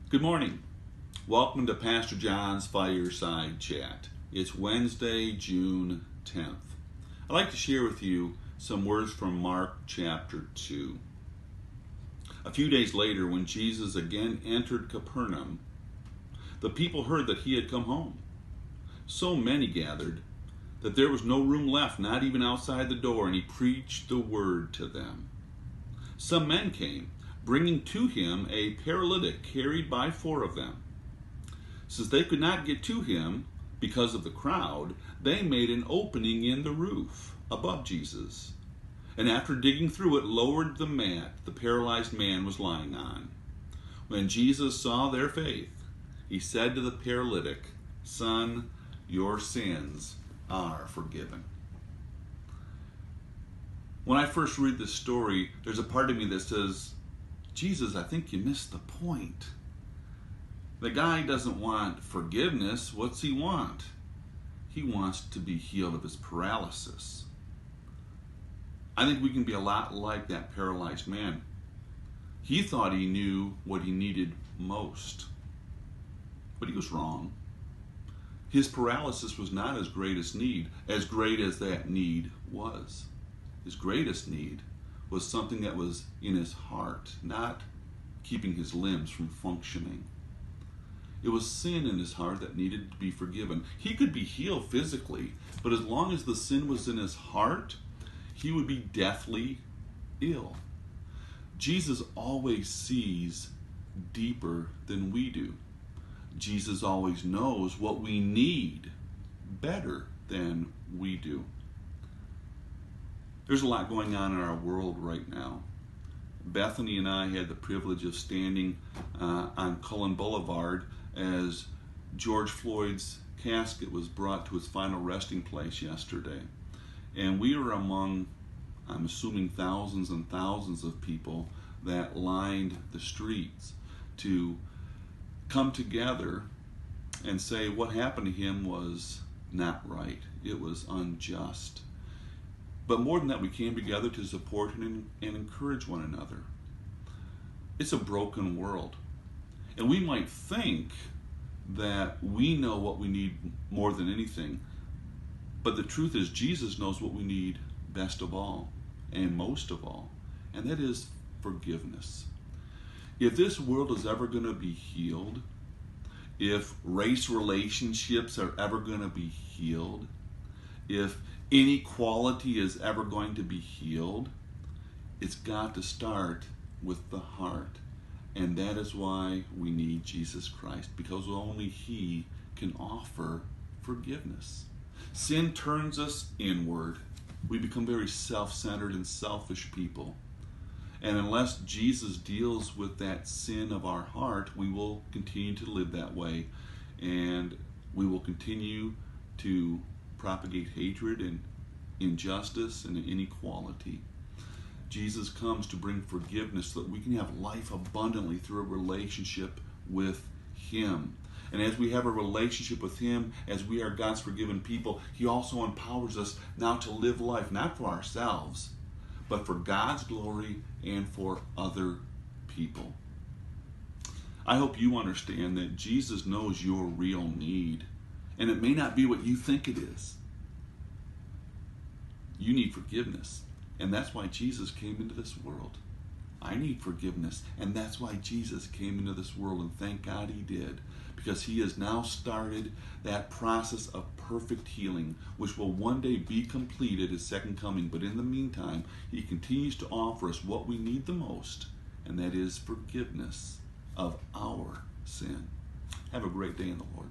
Good morning. Welcome to Pastor John's Fireside Chat. It's Wednesday, June 10th. I'd like to share with you some words from Mark chapter 2. A few days later, when Jesus again entered Capernaum, the people heard that he had come home. So many gathered that there was no room left, not even outside the door, and he preached the word to them. Some men came, bringing to him a paralytic carried by 4 of them. Since they could not get to him because of the crowd, they made an opening in the roof above Jesus, and after digging through it, lowered the mat the paralyzed man was lying on. When Jesus saw their faith, he said to the paralytic, "Son, your sins are forgiven." When I first read this story, there's a part of me that says, Jesus, I think you missed the point. The guy doesn't want forgiveness. What's he want? He wants to be healed of his paralysis. I think we can be a lot like that paralyzed man. He thought he knew what he needed most, but he was wrong. His paralysis was not his greatest need, as great as that need was. His greatest need was something that was in his heart, not keeping his limbs from functioning. It was sin in his heart that needed to be forgiven. He could be healed physically, but as long as the sin was in his heart, he would be deathly ill. Jesus always sees deeper than we do. Jesus always knows what we need better than we do. There's a lot going on in our world right now. Bethany and I had the privilege of standing on Cullen Boulevard as George Floyd's casket was brought to its final resting place yesterday. And we were among, I'm assuming, thousands and thousands of people that lined the streets to come together and say what happened to him was not right. It was unjust. But more than that, we came together to support and encourage one another. It's a broken world. And we might think that we know what we need more than anything. But the truth is, Jesus knows what we need best of all and most of all. And that is forgiveness. If this world is ever going to be healed, if race relationships are ever going to be healed, if inequality is ever going to be healed, it's got to start with the heart. And that is why we need Jesus Christ, because only He can offer forgiveness. Sin turns us inward. We become very self-centered and selfish people. And unless Jesus deals with that sin of our heart, we will continue to live that way. And we will continue to propagate hatred and injustice and inequality. Jesus comes to bring forgiveness so that we can have life abundantly through a relationship with Him. And as we have a relationship with Him, as we are God's forgiven people, He also empowers us now to live life, not for ourselves, but for God's glory and for other people. I hope you understand that Jesus knows your real need. And it may not be what you think it is. You need forgiveness. And that's why Jesus came into this world. I need forgiveness. And that's why Jesus came into this world. And thank God He did. Because He has now started that process of perfect healing, which will one day be complete at His second coming. But in the meantime, He continues to offer us what we need the most. And that is forgiveness of our sin. Have a great day in the Lord.